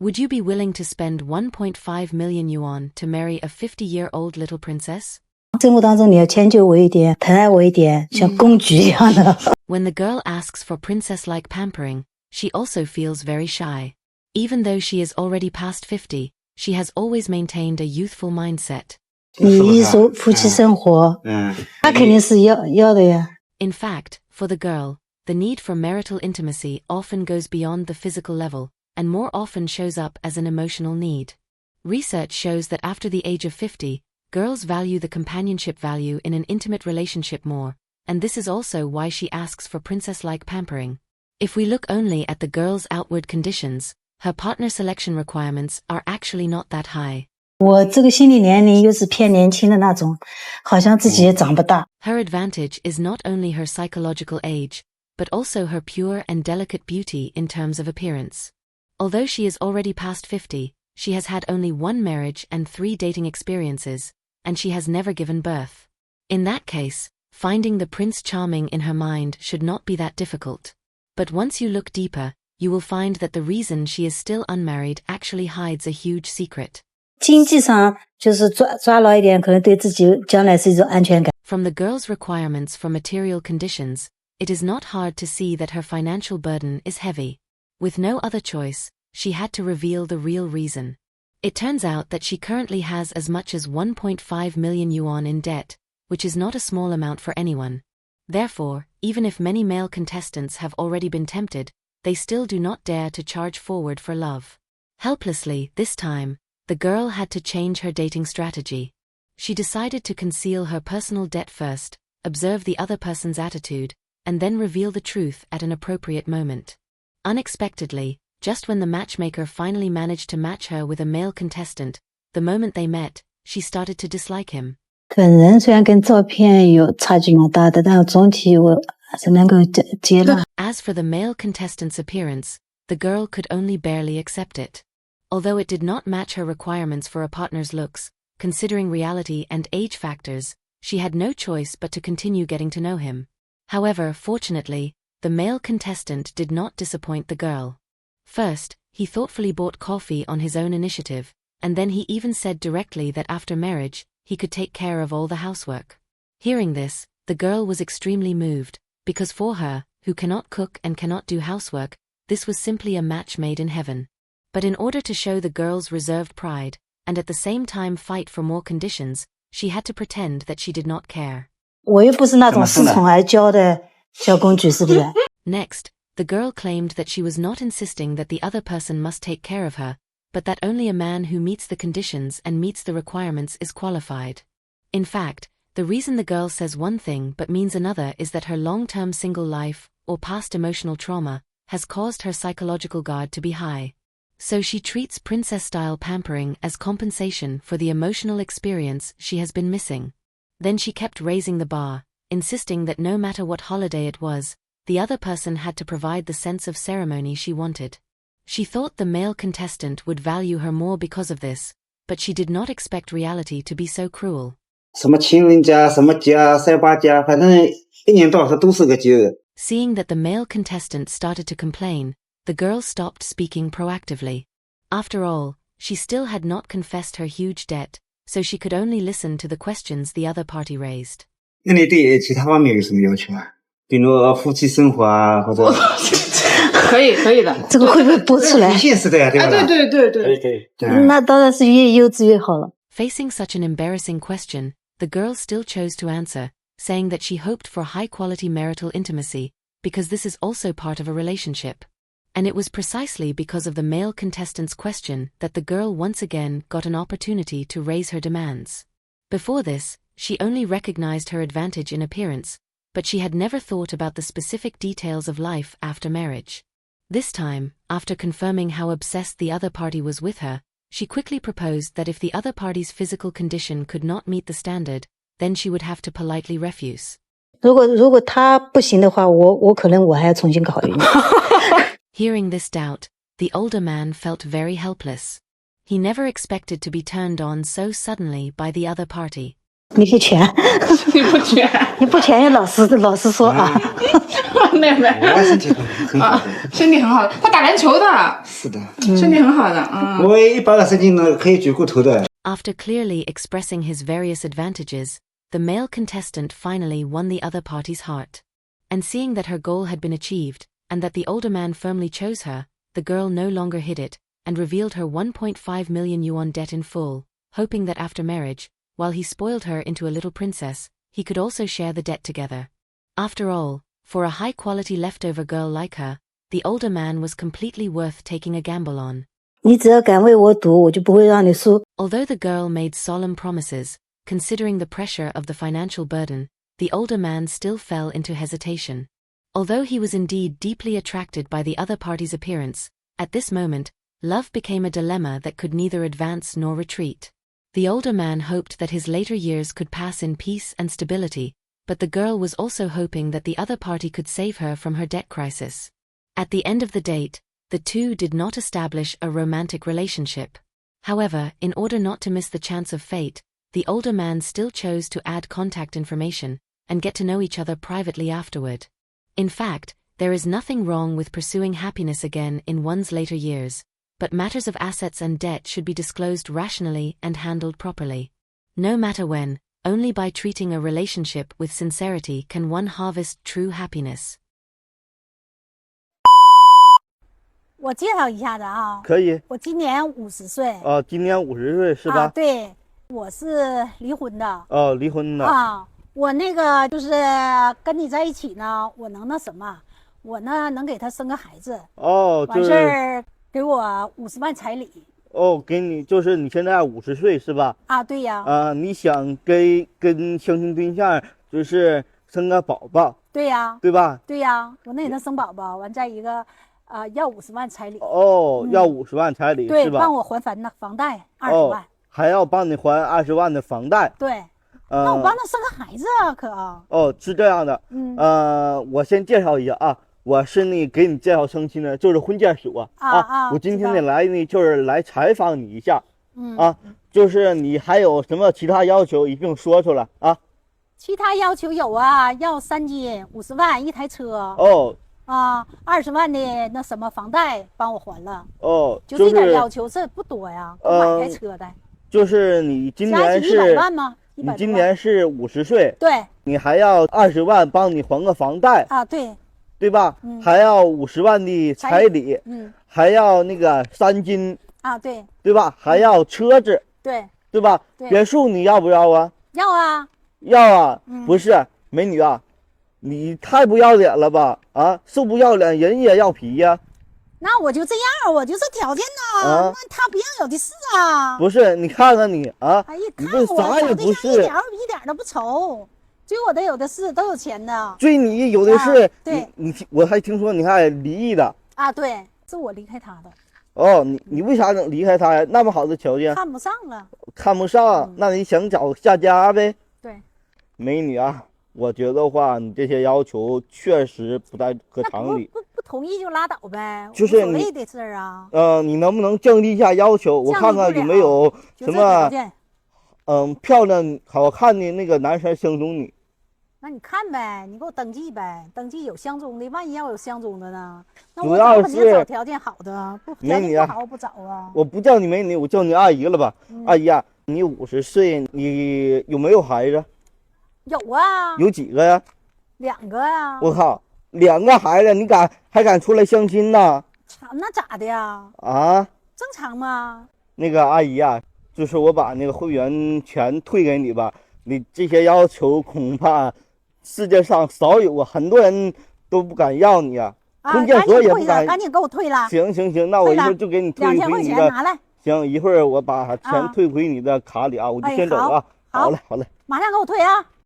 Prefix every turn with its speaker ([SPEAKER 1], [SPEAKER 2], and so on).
[SPEAKER 1] Would you be willing to spend 1.5 million yuan to marry a 50-year-old little princess?
[SPEAKER 2] 生活当中你要迁就我一点，疼爱我一点，像公主一样的。
[SPEAKER 1] When the girl asks for princess-like pampering, she also feels very shy. Even though she is already past 50, she has always maintained a youthful mindset.
[SPEAKER 2] 你一说夫妻生活，那肯定是要的呀。
[SPEAKER 1] In fact, for the girl, the need for marital intimacy often goes beyond the physical level, and more often shows up as an emotional need. Research shows that after the age of 50, girls value the companionship value in an intimate relationship more, and this is also why she asks for princess-like pampering. If we look only at the girl's outward conditions, her partner selection requirements are actually not that high.
[SPEAKER 2] 我这个心理年龄又是偏年轻的那种，好像自己也长不大。
[SPEAKER 1] Her advantage is not only her psychological age, but also her pure and delicate beauty in terms of appearance. Although she is already past 50, she has had only one marriage and 3 dating experiences, and she has never given birth. In that case, finding the Prince Charming in her mind should not be that difficult. But once you look deeper, you will find that the reason she is still unmarried actually hides a huge secret.
[SPEAKER 2] 经济上就是抓牢一点，可能对自己将来是一种安全感。
[SPEAKER 1] From the girl's requirements for material conditions, it is not hard to see that her financial burden is heavy. With no other choice, she had to reveal the real reason. It turns out that she currently has as much as 1.5 million yuan in debt, which is not a small amount for anyone. Therefore, even if many male contestants have already been tempted, they still do not dare to charge forward for love. Helplessly, this time, the girl had to change her dating strategy. She decided to conceal her personal debt first, observe the other person's attitude, and then reveal the truth at an appropriate moment. Unexpectedly, just when the matchmaker finally managed to match her with a male contestant, the moment they met, she started to dislike him.
[SPEAKER 2] 本人虽然跟照片有差距蛮大的，但总体我还是能够接纳。
[SPEAKER 1] As for the male contestant's appearance, the girl could only barely accept it. Although it did not match her requirements for a partner's looks, considering reality and age factors, she had no choice but to continue getting to know him. However, fortunately, the male contestant did not disappoint the girl. First, he thoughtfully bought coffee on his own initiative, and then he even said directly that after marriage, he could take care of all the housework. Hearing this, the girl was extremely moved, because for her, who cannot cook and cannot do housework, this was simply a match made in heaven. But in order to show the girl's reserved pride, and at the same time fight for more conditions, she had to pretend that she did not care.
[SPEAKER 2] 我又不是那种恃宠而骄的小公举，是不是？
[SPEAKER 1] Next, the girl claimed that she was not insisting that the other person must take care of her, but that only a man who meets the conditions and meets the requirements is qualified. In fact, the reason the girl says one thing but means another is that her long-term single life, or past emotional trauma, has caused her psychological guard to be high. So she treats princess-style pampering as compensation for the emotional experience she has been missing. Then she kept raising the bar, insisting that no matter what holiday it was, the other person had to provide the sense of ceremony she wanted. She thought the male contestant would value her more because of this, but she did not expect reality to be so cruel.
[SPEAKER 3] 什么情人节什么节塞巴节反正一年到头都是个节日。
[SPEAKER 1] Seeing that the male contestant started to complain, the girl stopped speaking proactively. After all, she still had not confessed her huge debt, so she could only listen to the questions the other party raised.
[SPEAKER 3] 那你对其他方面有什么要求啊？比如夫妻生活啊，或者
[SPEAKER 4] 可以的。
[SPEAKER 2] 这个会不会播出来？
[SPEAKER 3] 现实的呀，对吧？
[SPEAKER 4] 对。
[SPEAKER 2] 那当然是越幼稚越好了。
[SPEAKER 1] Facing such an embarrassing question, the girl still chose to answer, saying that she hoped for high-quality marital intimacy, because this is also part of a relationship. And it was precisely because of the male contestant's question that the girl once again got an opportunity to raise her demands. Before this, she only recognized her advantage in appearance, but she had never thought about the specific details of life after marriage. This time, after confirming how obsessed the other party was with her, she quickly proposed that if the other party's physical condition could not meet the standard, then she would have to politely refuse.
[SPEAKER 2] 如果他不行的话，我可能还要重新考虑。
[SPEAKER 1] Hearing this doubt, the older man felt very helpless. He never expected to be turned on so suddenly by the other party.
[SPEAKER 2] 你不全，
[SPEAKER 4] 你不全，
[SPEAKER 2] 你不全，老实说啊。
[SPEAKER 4] 妹妹，
[SPEAKER 3] 我身体很好的，
[SPEAKER 4] 身体很好的，他打篮球的，
[SPEAKER 3] 是的，
[SPEAKER 4] 身体很好的，
[SPEAKER 3] 我120斤呢，可以举骨头的。
[SPEAKER 1] After clearly expressing his various advantages, the male contestant finally won the other party's heart. And seeing that her goal had been achieved, and that the older man firmly chose her, the girl no longer hid it, and revealed her 1.5 million yuan debt in full, hoping that after marriage, while he spoiled her into a little princess, he could also share the debt together. After all, for a high-quality leftover girl like her, the older man was completely worth taking a gamble on.
[SPEAKER 2] 你只要敢为我赌，我就不会让你输。
[SPEAKER 1] Although the girl made solemn promises, considering the pressure of the financial burden, the older man still fell into hesitation. Although he was indeed deeply attracted by the other party's appearance, at this moment, love became a dilemma that could neither advance nor retreat. The older man hoped that his later years could pass in peace and stability, but the girl was also hoping that the other party could save her from her debt crisis. At the end of the date, the two did not establish a romantic relationship. However, in order not to miss the chance of fate, the older man still chose to add contact information and get to know each other privately afterward. In fact, there is nothing wrong with pursuing happiness again in one's later years, but matters of assets and debt should be disclosed rationally and handled properly. No matter when, only by treating a relationship with sincerity can one harvest true happiness.
[SPEAKER 5] 我介绍一下子啊，
[SPEAKER 6] 可以。
[SPEAKER 5] 我今年50岁。
[SPEAKER 6] 今年50岁是吧？
[SPEAKER 5] 对，我是离婚的。
[SPEAKER 6] 离婚的。
[SPEAKER 5] 我那个就是跟你在一起呢，我能那什么，我呢能给他生个孩子。完事儿给我50万彩礼。
[SPEAKER 6] 给你，就是你现在50岁是吧？
[SPEAKER 5] 对呀。
[SPEAKER 6] 你想跟相亲对象就是生个宝宝？对
[SPEAKER 5] 呀。
[SPEAKER 6] 对吧？
[SPEAKER 5] 对呀，我能给他生宝宝，完再一个。要50万彩礼
[SPEAKER 6] 要50万彩礼
[SPEAKER 5] 对，
[SPEAKER 6] 是吧？
[SPEAKER 5] 帮我还房贷20万，
[SPEAKER 6] 还要帮你还20万的房贷。
[SPEAKER 5] 对，那我帮他生个孩子啊，可
[SPEAKER 6] 是这样的，我先介绍一下啊，我是给你介绍相亲的，就是婚介所我今天来呢，就是来采访你一下，就是你还有什么其他要求，一并说出来啊。
[SPEAKER 5] 其他要求有啊，要3金，50万一台车。20万的那什么房贷帮我还了。就这点要求，这不多呀，买台车的。
[SPEAKER 6] 就是你今年是
[SPEAKER 5] 100万吗？
[SPEAKER 6] 你今年是50岁，
[SPEAKER 5] 对，
[SPEAKER 6] 你还要20万帮你还个房贷
[SPEAKER 5] 对，
[SPEAKER 6] 对吧？还要50万的彩礼，还要那个3金
[SPEAKER 5] 对，
[SPEAKER 6] 对吧？还要车子，对吧？别墅你要不要啊？要啊，不是美女啊。你太不要脸了吧！是不要脸人也要皮呀。
[SPEAKER 5] 那我就这样，我就这条件呢。那他不让有的是啊。
[SPEAKER 6] 不是，你看看你啊，
[SPEAKER 5] 你
[SPEAKER 6] 这啥也不是，
[SPEAKER 5] 一点都不愁，追我的有的是，都有钱的。
[SPEAKER 6] 追你有的是，
[SPEAKER 5] 对，
[SPEAKER 6] 我还听说你还离异的。
[SPEAKER 5] 对，是我离开他的。
[SPEAKER 6] 你为啥能离开他呀？那么好的条件，
[SPEAKER 5] 看不上了。
[SPEAKER 6] 看不上，那你想找下家呗？
[SPEAKER 5] 对，
[SPEAKER 6] 美女啊。我觉得话，你这些要求确实不太合常理。
[SPEAKER 5] 不同意就拉倒呗，
[SPEAKER 6] 就是
[SPEAKER 5] 无所谓的事啊。
[SPEAKER 6] 你能不能降低一下要求？我看看有没有什么漂亮好看的那个男生相中你。
[SPEAKER 5] 那你看呗，你给我登记呗，登记有相中的，万一要有相中的呢？那我肯定找条件好的，条件不好不找啊。
[SPEAKER 6] 我不叫你美女，我叫你阿姨了吧？阿姨啊，你50岁，你有没有孩子？
[SPEAKER 5] 有啊。
[SPEAKER 6] 有几个呀
[SPEAKER 5] ？2个呀。
[SPEAKER 6] 我靠，2个孩子，你还敢出来相亲呢？
[SPEAKER 5] 那咋的呀？正常吗？
[SPEAKER 6] 那个阿姨啊，就是我把那个会员钱退给你吧，你这些要求恐怕世界上少有啊，很多人都不敢要你啊。婚介所也不敢。
[SPEAKER 5] 赶紧给我退了。
[SPEAKER 6] 行，那我一会儿就给你退回你的。
[SPEAKER 5] 2000块钱拿来。
[SPEAKER 6] 行，一会儿我把钱退回你的卡里啊，我就先走啊。
[SPEAKER 5] 好
[SPEAKER 6] 嘞。
[SPEAKER 5] 马上给我退啊。